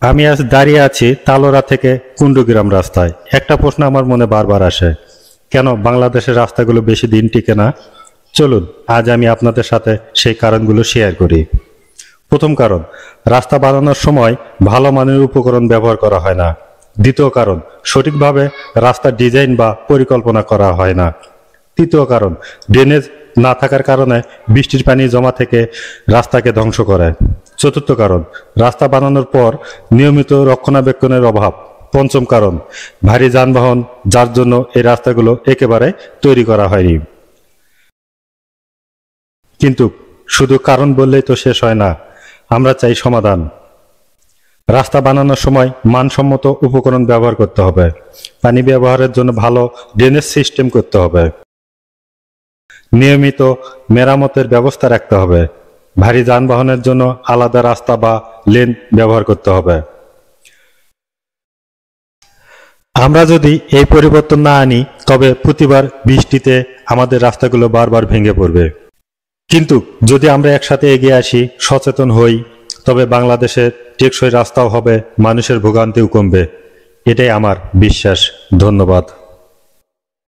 আমি আজ দাঁড়িয়ে আছি তালোড়া থেকে কুন্ডুগ্রাম রাস্তায়। একটা প্রশ্ন আমার মনে বারবার আসে, কেন বাংলাদেশের রাস্তাগুলো বেশি দিন টিকে না? চলুন আজ আমি আপনাদের সাথে সেই কারণগুলো শেয়ার করি। প্রথম কারণ, রাস্তা বানানোর সময় ভালো মানের উপকরণ ব্যবহার করা হয় না। দ্বিতীয় কারণ, সঠিকভাবে রাস্তার ডিজাইন বা পরিকল্পনা করা হয় না। তৃতীয় কারণ, ড্রেনেজ না থাকার কারণে বৃষ্টির পানি জমা থেকে রাস্তাকে ধ্বংস করে। চতুর্থ কারণ, রাস্তা বানানোর পর নিয়মিত রক্ষণাবেক্ষণের অভাব। পঞ্চম কারণ, ভারী যানবাহন, যার জন্য এই রাস্তাগুলো একেবারে তৈরি করা হয়নি। কিন্তু শুধু কারণ বললেই তো শেষ হয় না, আমরা চাই সমাধান। রাস্তা বানানোর সময় মানসম্মত উপকরণ ব্যবহার করতে হবে, পানি ব্যবহারের জন্য ভালো ড্রেনেজ সিস্টেম করতে হবে, নিয়মিত মেরামতের ব্যবস্থা রাখতে হবে, ভারী যানবাহনের জন্য আলাদা রাস্তা বা লেন ব্যবহার করতে হবে। আমরা যদি এই পরিবর্তন না আনি, তবে প্রতিবার বৃষ্টিতে আমাদের রাস্তাগুলো বারবার ভেঙে পড়বে। কিন্তু যদি আমরা একসাথে এগিয়ে আসি, সচেতন হই, তবে বাংলাদেশের টেকসই রাস্তাও হবে, মানুষের ভোগান্তিও কমবে। এটাই আমার বিশ্বাস। ধন্যবাদ।